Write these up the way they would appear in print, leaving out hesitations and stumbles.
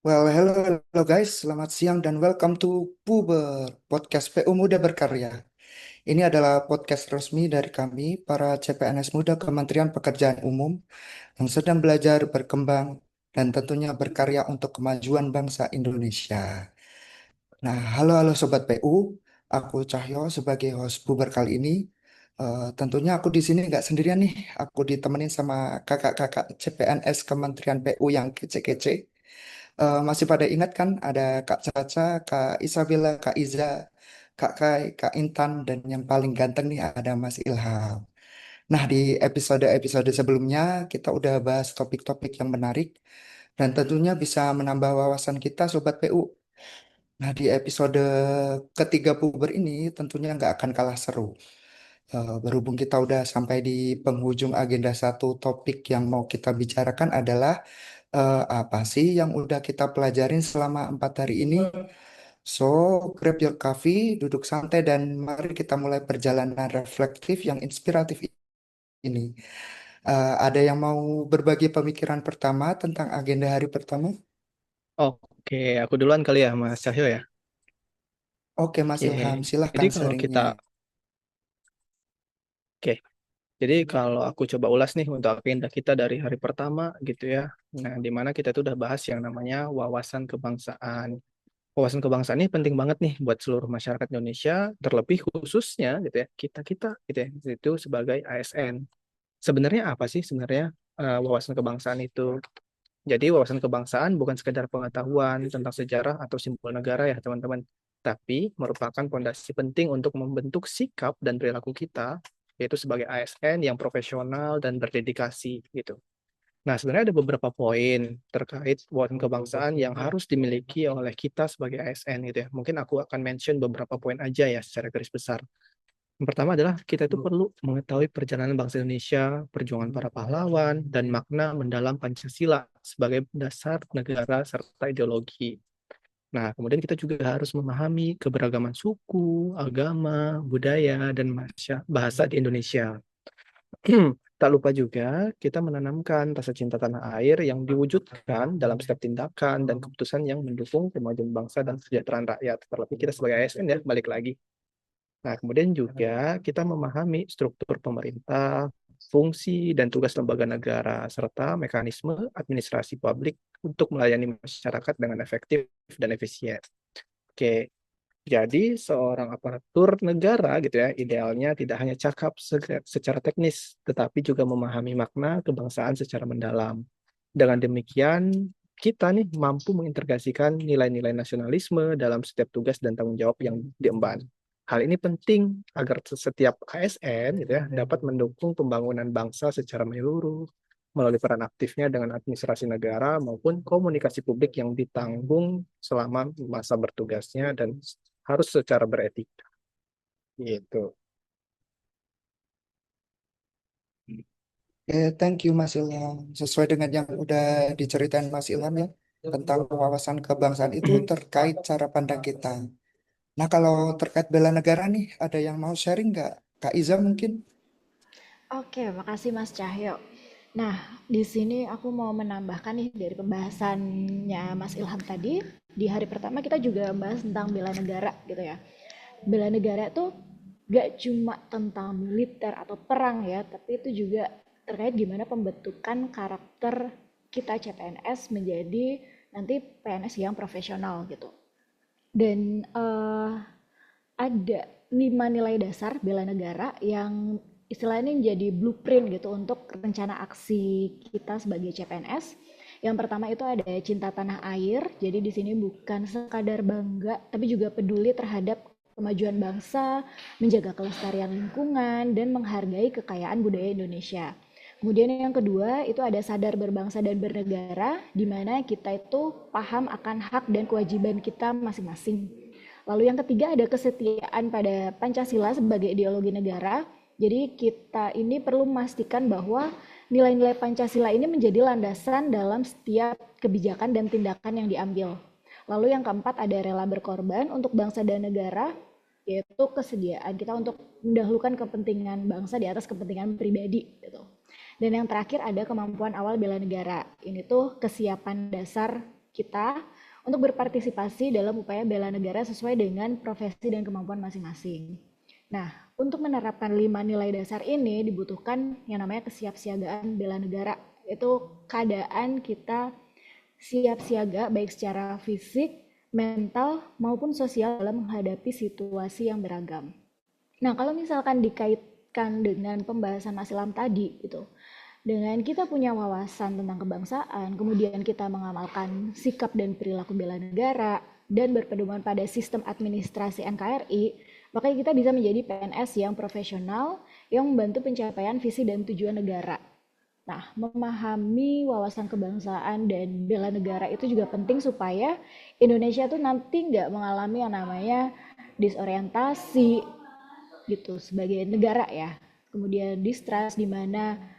Well, hello guys, selamat siang dan welcome to Puber, podcast PU Muda Berkarya. Ini adalah podcast resmi dari kami, para CPNS Muda Kementerian Pekerjaan Umum yang sedang belajar, berkembang, dan tentunya berkarya untuk kemajuan bangsa Indonesia. Nah, halo Sobat PU, aku Cahyo sebagai host Puber kali ini. Tentunya aku di sini nggak sendirian nih, aku ditemenin sama kakak-kakak CPNS Kementerian PU yang kece-kece. Masih pada ingat kan ada Kak Caca, Kak Isabella, Kak Iza, Kak Kai, Kak Intan, dan yang paling ganteng nih ada Mas Ilham. Nah, di episode-episode sebelumnya kita udah bahas topik-topik yang menarik dan tentunya bisa menambah wawasan kita Sobat PU. Nah, di episode ketiga puber ini tentunya nggak akan kalah seru. Berhubung kita udah sampai di penghujung agenda satu topik yang mau kita bicarakan adalah apa sih yang udah kita pelajarin selama 4 hari ini. So, grab your coffee, duduk santai, dan mari kita mulai perjalanan reflektif yang inspiratif ini. Ada yang mau berbagi pemikiran pertama tentang agenda hari pertama? Oke, aku duluan kali ya, Mas Cahyo ya. Oke, Mas Oke, Ilham, jadi silahkan kalau sharingnya. kita, oke, jadi kalau aku coba ulas nih untuk agenda kita dari hari pertama gitu ya. Nah, di mana kita tuh udah bahas yang namanya wawasan kebangsaan. Wawasan kebangsaan ini penting banget nih buat seluruh masyarakat Indonesia, terlebih khususnya gitu ya, kita-kita gitu ya, itu sebagai ASN. Sebenarnya apa sih sebenarnya wawasan kebangsaan itu? Jadi wawasan kebangsaan bukan sekedar pengetahuan tentang sejarah atau simbol negara ya teman-teman, tapi merupakan fondasi penting untuk membentuk sikap dan perilaku kita, yaitu sebagai ASN yang profesional dan berdedikasi gitu. Nah, sebenarnya ada beberapa poin terkait wawasan kebangsaan yang harus dimiliki oleh kita sebagai ASN gitu ya. Mungkin aku akan mention beberapa poin aja ya secara garis besar. Yang pertama adalah kita itu perlu mengetahui perjalanan bangsa Indonesia, perjuangan para pahlawan, dan makna mendalam Pancasila sebagai dasar negara serta ideologi. Nah, kemudian kita juga harus memahami keberagaman suku, agama, budaya, dan bahasa di Indonesia. Tak lupa juga kita menanamkan rasa cinta tanah air yang diwujudkan dalam setiap tindakan dan keputusan yang mendukung kemajuan bangsa dan kesejahteraan rakyat. Terlebih kita sebagai ASN ya, balik lagi. Nah, kemudian juga kita memahami struktur pemerintah, fungsi dan tugas lembaga negara, serta mekanisme administrasi publik untuk melayani masyarakat dengan efektif dan efisien. Oke, jadi seorang aparatur negara gitu ya, idealnya tidak hanya cakap secara teknis, tetapi juga memahami makna kebangsaan secara mendalam. Dengan demikian, kita nih mampu mengintegrasikan nilai-nilai nasionalisme dalam setiap tugas dan tanggung jawab yang diemban. Hal ini penting agar setiap ASN gitu ya, dapat mendukung pembangunan bangsa secara menyeluruh melalui peran aktifnya dengan administrasi negara maupun komunikasi publik yang ditanggung selama masa bertugasnya dan harus secara beretika gitu. Thank you Mas Ilham. Sesuai dengan yang udah diceritain Mas Ilham ya, tentang wawasan kebangsaan itu terkait cara pandang kita. Nah, kalau terkait bela negara nih, ada yang mau sharing nggak? Kak Iza mungkin? Oke, makasih Mas Cahyo. Nah, di sini aku mau menambahkan nih dari pembahasannya Mas Ilham tadi. Di hari pertama kita juga bahas tentang bela negara gitu ya. Bela negara tuh gak cuma tentang militer atau perang ya, tapi itu juga terkait gimana pembentukan karakter kita CPNS menjadi nanti PNS yang profesional gitu. Dan ada 5 nilai dasar bela negara yang istilahnya jadi blueprint gitu untuk rencana aksi kita sebagai CPNS. Yang pertama itu ada cinta tanah air. Jadi di sini bukan sekadar bangga, tapi juga peduli terhadap kemajuan bangsa, menjaga kelestarian lingkungan, dan menghargai kekayaan budaya Indonesia. Kemudian yang kedua itu ada sadar berbangsa dan bernegara, di mana kita itu paham akan hak dan kewajiban kita masing-masing. Lalu yang ketiga ada kesetiaan pada Pancasila sebagai ideologi negara. Jadi kita ini perlu memastikan bahwa nilai-nilai Pancasila ini menjadi landasan dalam setiap kebijakan dan tindakan yang diambil. Lalu yang keempat ada rela berkorban untuk bangsa dan negara, yaitu kesediaan kita untuk mendahulukan kepentingan bangsa di atas kepentingan pribadi gitu. Dan yang terakhir ada kemampuan awal bela negara. Ini tuh kesiapan dasar kita untuk berpartisipasi dalam upaya bela negara sesuai dengan profesi dan kemampuan masing-masing. Nah, untuk menerapkan 5 nilai dasar ini dibutuhkan yang namanya kesiapsiagaan bela negara. Itu keadaan kita siap siaga baik secara fisik, mental, maupun sosial dalam menghadapi situasi yang beragam. Nah, kalau misalkan dikaitkan dengan pembahasan Mas Ilham tadi gitu, dengan kita punya wawasan tentang kebangsaan, kemudian kita mengamalkan sikap dan perilaku bela negara, dan berpedoman pada sistem administrasi NKRI, maka kita bisa menjadi PNS yang profesional yang membantu pencapaian visi dan tujuan negara. Nah, memahami wawasan kebangsaan dan bela negara itu juga penting supaya Indonesia tuh nanti nggak mengalami yang namanya disorientasi gitu sebagai negara ya. Kemudian distrust di mana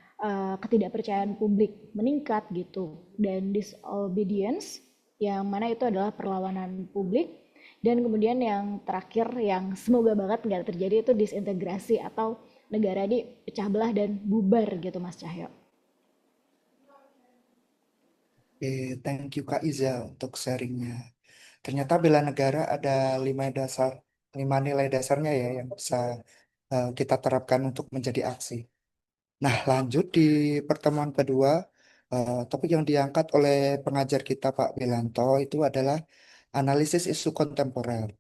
ketidakpercayaan publik meningkat gitu, dan disobedience yang mana itu adalah perlawanan publik, dan kemudian yang terakhir yang semoga banget nggak terjadi itu disintegrasi atau negara ini pecah belah dan bubar gitu Mas Cahyo. Oke, thank you Kak Iza untuk sharingnya. Ternyata bela negara ada 5 nilai dasarnya ya yang bisa kita terapkan untuk menjadi aksi. Nah, lanjut di pertemuan kedua, topik yang diangkat oleh pengajar kita Pak Wilanto itu adalah analisis isu kontemporer.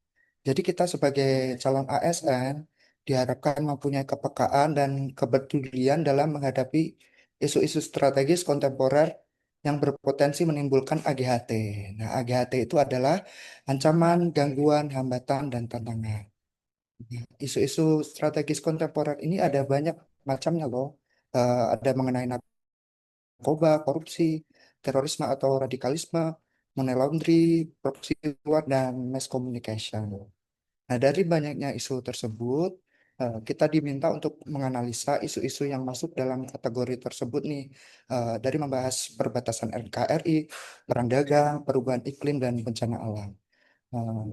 Jadi kita sebagai calon ASN diharapkan mempunyai kepekaan dan kepedulian dalam menghadapi isu-isu strategis kontemporer yang berpotensi menimbulkan AGHT. Nah, AGHT itu adalah ancaman, gangguan, hambatan, dan tantangan. Nah, isu-isu strategis kontemporer ini ada banyak macamnya loh. Ada mengenai narkoba, korupsi, terorisme atau radikalisme, money laundry, proxy war, dan mass communication. Nah, dari banyaknya isu tersebut, kita diminta untuk menganalisa isu-isu yang masuk dalam kategori tersebut nih, dari membahas perbatasan NKRI, perang dagang, perubahan iklim, dan bencana alam.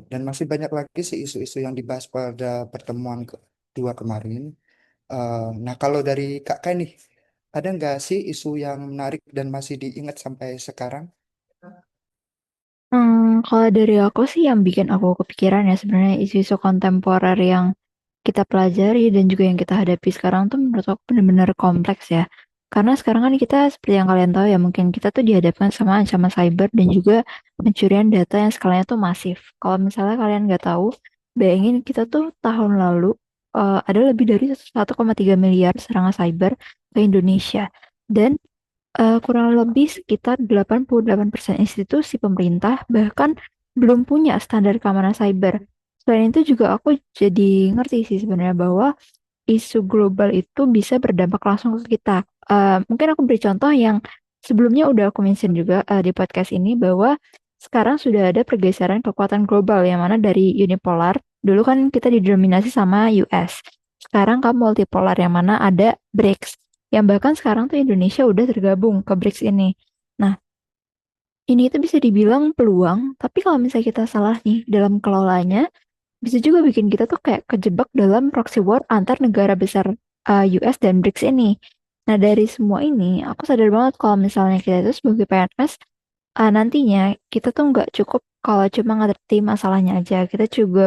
Dan masih banyak lagi sih isu-isu yang dibahas pada pertemuan kedua kemarin. Nah, kalau dari Kak Kai nih, ada nggak sih isu yang menarik dan masih diingat sampai sekarang? Kalau dari aku sih yang bikin aku kepikiran ya sebenarnya isu-isu kontemporer yang kita pelajari dan juga yang kita hadapi sekarang tuh menurut aku benar-benar kompleks ya. Karena sekarang kan kita seperti yang kalian tahu ya mungkin kita tuh dihadapkan sama ancaman cyber dan juga pencurian data yang skalanya tuh masif. Kalau misalnya kalian nggak tahu, bayangin kita tuh tahun lalu ada lebih dari 1,3 miliar serangan cyber ke Indonesia. Dan kurang lebih sekitar 88% institusi pemerintah bahkan belum punya standar keamanan cyber. Selain itu juga aku jadi ngerti sih sebenarnya bahwa isu global itu bisa berdampak langsung ke kita. Mungkin aku beri contoh yang sebelumnya udah aku mention juga di podcast ini bahwa sekarang sudah ada pergeseran kekuatan global yang mana dari unipolar. Dulu kan kita didominasi sama US. Sekarang kan multipolar yang mana ada BRICS. Yang bahkan sekarang tuh Indonesia udah tergabung ke BRICS ini. Nah, ini itu bisa dibilang peluang, tapi kalau misalnya kita salah nih dalam kelolanya, bisa juga bikin kita tuh kayak kejebak dalam proxy war antar negara besar US dan BRICS ini. Nah, dari semua ini, aku sadar banget kalau misalnya kita itu sebagai PNS, nantinya kita tuh nggak cukup kalau cuma ngerti masalahnya aja. Kita juga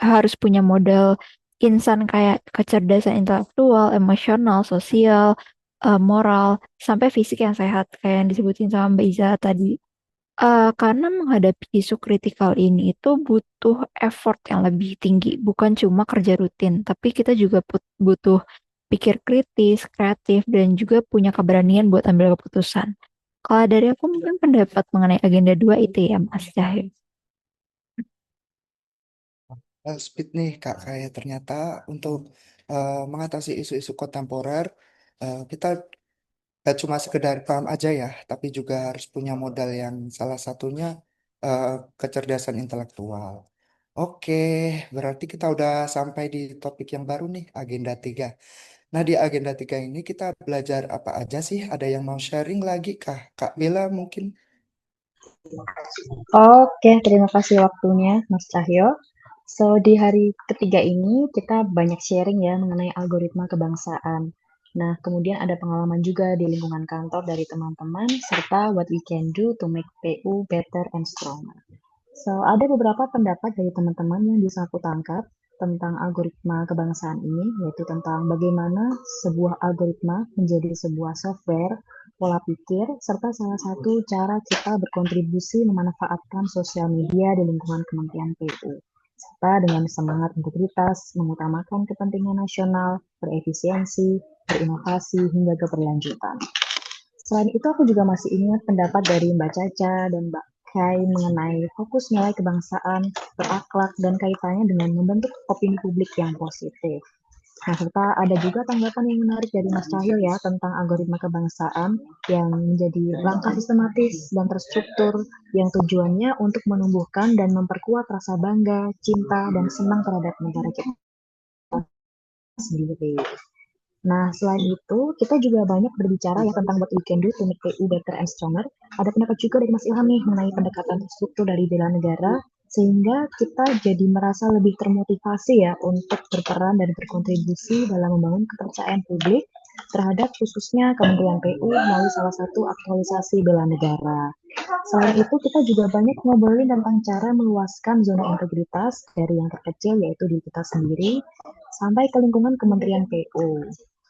harus punya modal insan kayak kecerdasan intelektual, emosional, sosial, moral, sampai fisik yang sehat kayak yang disebutin sama Mbak Iza tadi. Karena menghadapi isu kritikal ini itu butuh effort yang lebih tinggi, bukan cuma kerja rutin, tapi kita juga butuh pikir kritis, kreatif, dan juga punya keberanian buat ambil keputusan. Kalau dari aku mungkin pendapat mengenai agenda 2 itu ya Mas Cahyo. Speed nih Kak Kai, ternyata untuk mengatasi isu-isu kontemporer, kita gak cuma sekedar paham aja ya, tapi juga harus punya modal yang salah satunya eh, kecerdasan intelektual. Oke, berarti kita udah sampai di topik yang baru nih, agenda 3. Nah, di agenda 3 ini kita belajar apa aja sih? Ada yang mau sharing lagi kah? Kak Bella mungkin? Oke, terima kasih waktunya, Mas Cahyo. So, di hari ketiga ini kita banyak sharing ya mengenai algoritma kebangsaan. Nah, kemudian ada pengalaman juga di lingkungan kantor dari teman-teman, serta what we can do to make PU better and stronger. So, ada beberapa pendapat dari teman-teman yang bisa aku tangkap tentang algoritma kebangsaan ini, yaitu tentang bagaimana sebuah algoritma menjadi sebuah software, pola pikir, serta salah satu cara kita berkontribusi memanfaatkan sosial media di lingkungan Kementerian PU, serta dengan semangat integritas, mengutamakan kepentingan nasional, berefisiensi, berinovasi, hingga keberlanjutan. Selain itu, aku juga masih ingat pendapat dari Mbak Caca dan Mbak Kai mengenai fokus nilai kebangsaan, berakhlak, dan kaitannya dengan membentuk opini publik yang positif. Nah, serta ada juga tanggapan yang menarik dari Mas Cahyo ya tentang algoritma kebangsaan yang menjadi langkah sistematis dan terstruktur yang tujuannya untuk menumbuhkan dan memperkuat rasa bangga, cinta, dan senang terhadap negara kita sendiri. Nah, selain itu, kita juga banyak berbicara ya tentang what we can do to make PU better and stronger. Ada pendapat juga dari Mas Ilham nih mengenai pendekatan terstruktur dari bela negara, sehingga kita jadi merasa lebih termotivasi ya untuk berperan dan berkontribusi dalam membangun kepercayaan publik terhadap khususnya Kementerian PU melalui salah satu aktualisasi bela negara. Selain itu, kita juga banyak ngobrolin tentang cara meluaskan zona integritas dari yang terkecil yaitu diri kita sendiri sampai ke lingkungan Kementerian PU.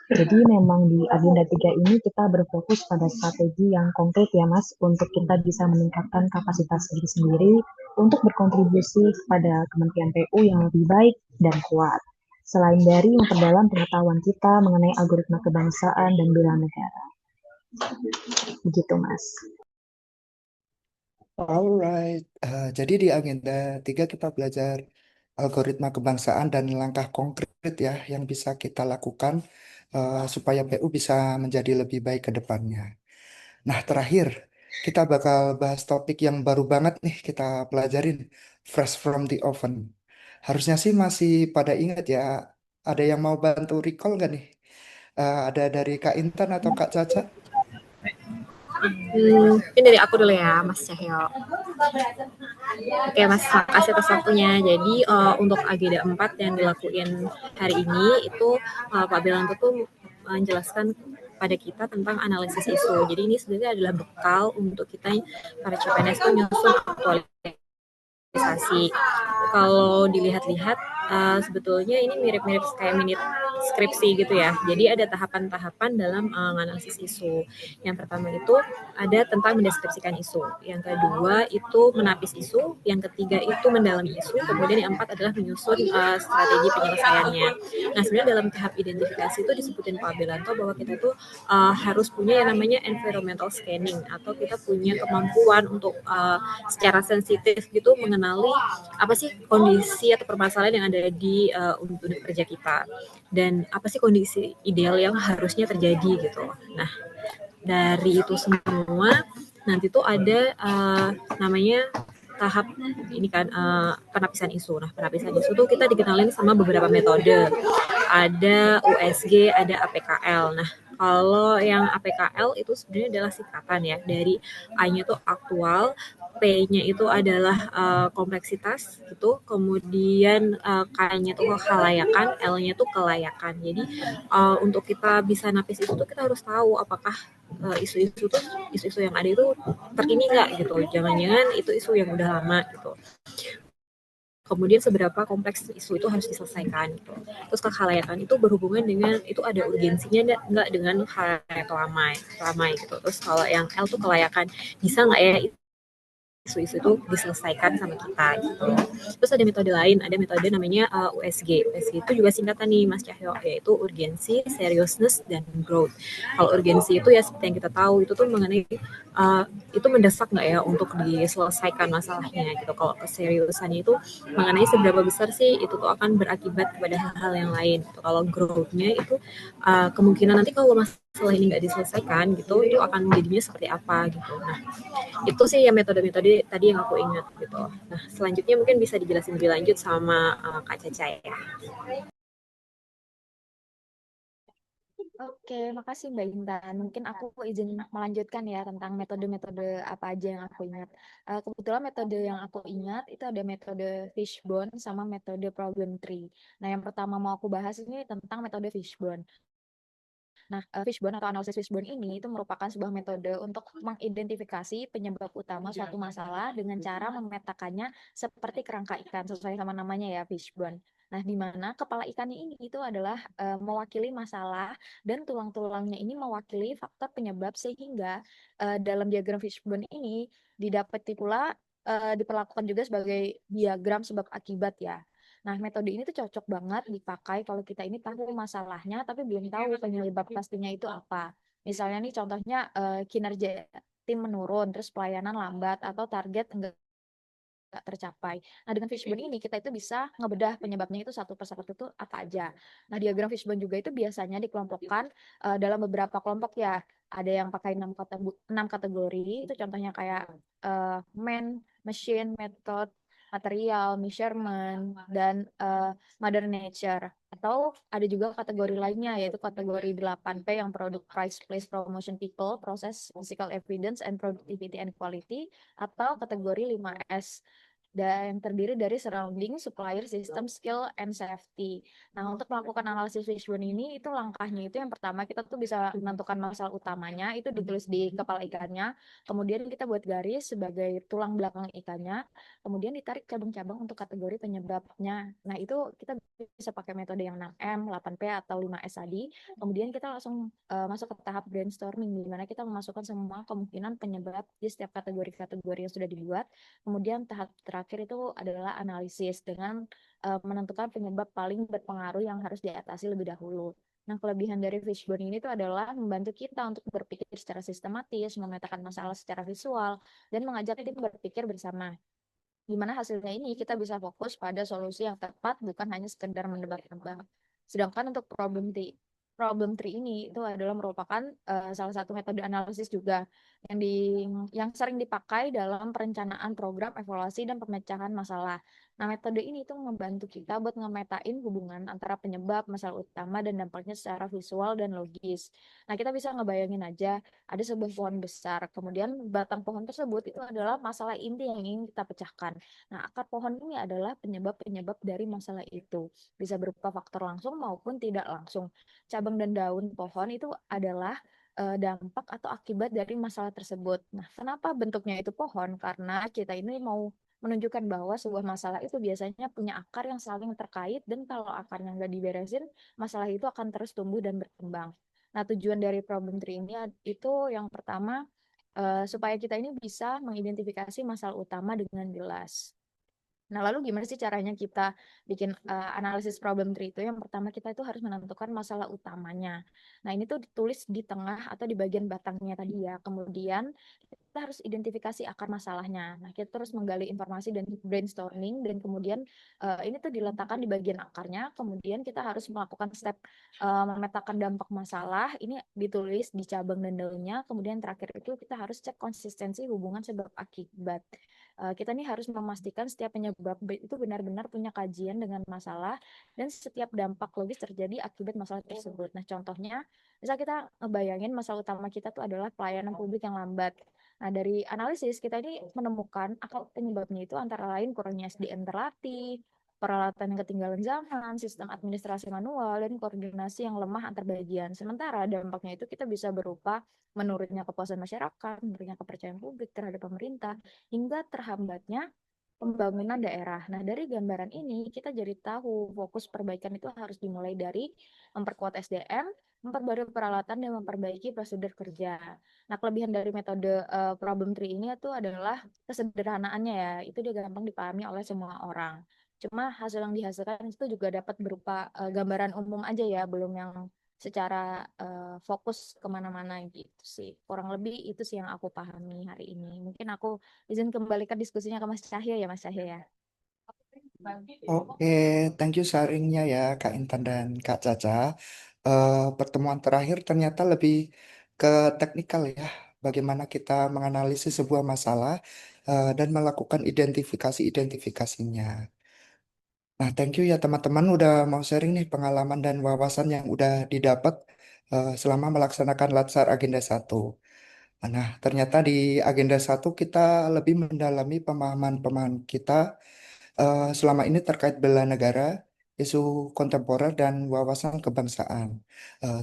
Jadi memang di agenda 3 ini kita berfokus pada strategi yang konkret ya Mas, untuk kita bisa meningkatkan kapasitas diri sendiri untuk berkontribusi pada Kementerian PU yang lebih baik dan kuat. Selain dari memperdalam pengetahuan kita mengenai algoritma kebangsaan dan bela negara. Begitu Mas. Alright, jadi di agenda 3 kita belajar algoritma kebangsaan dan langkah konkret ya yang bisa kita lakukan supaya PU bisa menjadi lebih baik ke depannya. Nah, terakhir kita bakal bahas topik yang baru banget nih kita pelajarin, fresh from the oven. Harusnya sih masih pada ingat ya. Ada yang mau bantu recall nggak nih? Ada dari Kak Intan atau Kak Caca? Mungkin dari aku dulu ya, Mas Cahyo. Oke, Mas, makasih atas waktunya. Jadi, untuk agenda 4 yang dilakuin hari ini, itu Pak Belanto tuh menjelaskan pada kita tentang analisis isu. Jadi ini sebenarnya adalah bekal untuk kita para CPNS tuh nyusun aktualisasi. Kalau dilihat-lihat, sebetulnya ini mirip-mirip kayak mini skripsi gitu ya. Jadi ada tahapan-tahapan dalam menganalisis isu. Yang pertama itu ada tentang mendeskripsikan isu. Yang kedua itu menapis isu. Yang ketiga itu mendalami isu. Kemudian yang keempat adalah menyusun strategi penyelesaiannya. Nah, sebenarnya dalam tahap identifikasi itu disebutin Pak Belanto bahwa kita tuh harus punya yang namanya environmental scanning, atau kita punya kemampuan untuk secara sensitif gitu mengenali apa sih kondisi atau permasalahan yang ada di unit kerja kita, dan apa sih kondisi ideal yang harusnya terjadi gitu. Nah, dari itu semua nanti tuh ada namanya tahap ini kan penapisan isu. Nah, penapisan isu tuh kita dikenalin sama beberapa metode. Ada USG, ada APKL. Nah, kalau yang APKL itu sebenarnya adalah singkatan ya dari A-nya tuh aktual, P-nya itu adalah kompleksitas gitu, kemudian K-nya tuh kelayakan, L-nya tuh kelayakan. Jadi untuk kita bisa napis itu tuh kita harus tahu apakah isu-isu tuh isu-isu yang ada itu terkini nggak gitu, jangan-jangan itu isu yang udah lama gitu. Kemudian seberapa kompleks isu itu harus diselesaikan gitu. Terus kekhalayakan itu berhubungan dengan itu ada urgensinya nggak dengan khalayak ramai gitu. Terus kalau yang L tuh kelayakan, bisa nggak ya isu-isu itu diselesaikan sama kita gitu. Terus ada metode lain, ada metode namanya USG. USG itu juga singkatan nih Mas Cahyo, yaitu urgensi, seriousness, dan growth. Kalau urgensi itu ya seperti yang kita tahu itu tuh mengenai itu mendesak nggak ya untuk diselesaikan masalahnya gitu. Kalau keseriusannya itu mengenai seberapa besar sih itu tuh akan berakibat kepada hal-hal yang lain. Gitu. Kalau growth-nya itu kemungkinan nanti kalau masalah ini nggak diselesaikan gitu, itu akan jadinya seperti apa gitu. Nah, itu sih ya metode-metode tadi yang aku ingat gitu. Nah, selanjutnya mungkin bisa dijelasin lebih lanjut sama Kak Caca ya. Oke, makasih Mbak Intan. Mungkin aku izin melanjutkan ya tentang metode-metode apa aja yang aku ingat. Kebetulan metode yang aku ingat itu ada metode fishbone sama metode problem tree. Nah, yang pertama mau aku bahas ini tentang metode fishbone. Nah, fishbone atau analisis fishbone ini itu merupakan sebuah metode untuk mengidentifikasi penyebab utama suatu masalah dengan cara memetakannya seperti kerangka ikan, sesuai sama namanya ya, fishbone. Nah, di mana kepala ikannya ini itu adalah mewakili masalah dan tulang-tulangnya ini mewakili faktor penyebab, sehingga dalam diagram fishbone ini didapati pula diperlakukan juga sebagai diagram sebab akibat ya. Nah, metode ini tuh cocok banget dipakai kalau kita ini tahu masalahnya tapi belum tahu penyebab pastinya itu apa. Misalnya nih contohnya kinerja tim menurun, terus pelayanan lambat atau target enggak tercapai. Nah, dengan fishbone ini kita itu bisa ngebedah penyebabnya itu satu persatu itu apa aja. Nah, diagram fishbone juga itu biasanya dikelompokkan dalam beberapa kelompok ya. Ada yang pakai 6 kategori, itu contohnya kayak man, machine, method, material, measurement, dan mother nature. Atau ada juga kategori lainnya, yaitu kategori 8P yang product, price, place, promotion, people, process, physical evidence, and productivity and quality. Atau kategori 5S dan yang terdiri dari surrounding, supplier, system, skill, and safety. Nah, untuk melakukan analisis fishbone ini, itu langkahnya itu yang pertama kita tuh bisa menentukan masalah utamanya, itu ditulis di kepala ikannya, kemudian kita buat garis sebagai tulang belakang ikannya, kemudian ditarik cabang-cabang untuk kategori penyebabnya. Nah, itu kita bisa pakai metode yang 6M, 8P, atau 5S tadi. Kemudian kita langsung masuk ke tahap brainstorming, di mana kita memasukkan semua kemungkinan penyebab di setiap kategori-kategori yang sudah dibuat. Kemudian tahap terakhir itu adalah analisis dengan menentukan penyebab paling berpengaruh yang harus diatasi lebih dahulu. Nah, kelebihan dari fishbone ini itu adalah membantu kita untuk berpikir secara sistematis, memetakan masalah secara visual, dan mengajak tim berpikir bersama. Di mana hasilnya ini kita bisa fokus pada solusi yang tepat, bukan hanya sekedar menebak-nebak. Sedangkan untuk problem tree ini itu adalah merupakan salah satu metode analisis juga yang yang sering dipakai dalam perencanaan program evaluasi dan pemecahan masalah. Nah, metode ini itu membantu kita buat ngemetain hubungan antara penyebab, masalah utama, dan dampaknya secara visual dan logis. Nah, kita bisa ngebayangin aja ada sebuah pohon besar, kemudian batang pohon tersebut itu adalah masalah inti yang ingin kita pecahkan. Nah, akar pohon ini adalah penyebab-penyebab dari masalah itu. Bisa berupa faktor langsung maupun tidak langsung. Cabang dan daun pohon itu adalah dampak atau akibat dari masalah tersebut. Nah, kenapa bentuknya itu pohon? Karena kita ini mau menunjukkan bahwa sebuah masalah itu biasanya punya akar yang saling terkait, dan kalau akarnya nggak diberesin, masalah itu akan terus tumbuh dan berkembang. Nah, tujuan dari problem tree ini itu yang pertama supaya kita ini bisa mengidentifikasi masalah utama dengan jelas. Nah, lalu gimana sih caranya kita bikin analisis problem tree itu? Yang pertama kita itu harus menentukan masalah utamanya. Nah, ini tuh ditulis di tengah atau di bagian batangnya tadi ya. Kemudian kita harus identifikasi akar masalahnya. Nah, kita terus menggali informasi dan brainstorming, dan kemudian ini tuh diletakkan di bagian akarnya. Kemudian kita harus melakukan step memetakan dampak masalah. Ini ditulis di cabang dan daunnya. Kemudian terakhir itu kita harus cek konsistensi hubungan sebab akibat. Kita nih harus memastikan setiap penyebab itu benar-benar punya kajian dengan masalah, dan setiap dampak logis terjadi akibat masalah tersebut. Nah, contohnya, misal kita ngebayangin masalah utama kita tuh adalah pelayanan publik yang lambat. Nah, dari analisis kita ini menemukan akar penyebabnya itu antara lain kurangnya SDM terlatih, peralatan yang ketinggalan zaman, sistem administrasi manual, dan koordinasi yang lemah antar bagian. Sementara dampaknya itu kita bisa berupa menurunnya kepuasan masyarakat, menurunnya kepercayaan publik terhadap pemerintah, hingga terhambatnya pembangunan daerah. Nah, dari gambaran ini kita jadi tahu fokus perbaikan itu harus dimulai dari memperkuat SDM, memperbarui peralatan, dan memperbaiki prosedur kerja. Nah, kelebihan dari metode problem tree ini itu adalah kesederhanaannya ya. Itu dia gampang dipahami oleh semua orang. Cuma hasil yang dihasilkan itu juga dapat berupa gambaran umum aja ya, belum yang secara fokus kemana-mana gitu sih. Kurang lebih itu sih yang aku pahami hari ini. Mungkin aku izin kembalikan diskusinya ke Mas Cahyo ya, Mas Cahyo ya. Oke, thank you sharingnya ya Kak Intan dan Kak Caca. Pertemuan terakhir ternyata lebih ke teknikal ya, bagaimana kita menganalisis sebuah masalah dan melakukan identifikasinya. Nah, thank you ya teman-teman udah mau sharing nih pengalaman dan wawasan yang udah didapat selama melaksanakan Latsar Agenda 1. Nah, ternyata di Agenda 1 kita lebih mendalami pemahaman-pemahaman kita selama ini terkait bela negara isu kontemporer dan wawasan kebangsaan.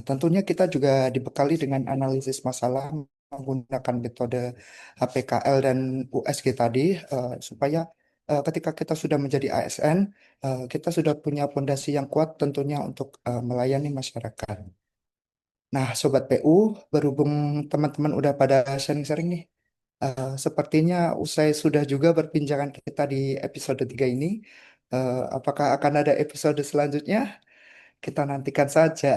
Tentunya kita juga dibekali dengan analisis masalah menggunakan metode HPKL dan USG tadi, supaya ketika kita sudah menjadi ASN, kita sudah punya fondasi yang kuat tentunya untuk melayani masyarakat. Nah, Sobat PU, berhubung teman-teman udah pada sharing-sharing nih, sepertinya usai sudah juga perbincangan kita di episode 3 ini, apakah akan ada episode selanjutnya? Kita nantikan saja.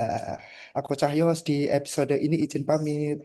Aku Cahyos di episode ini izin pamit.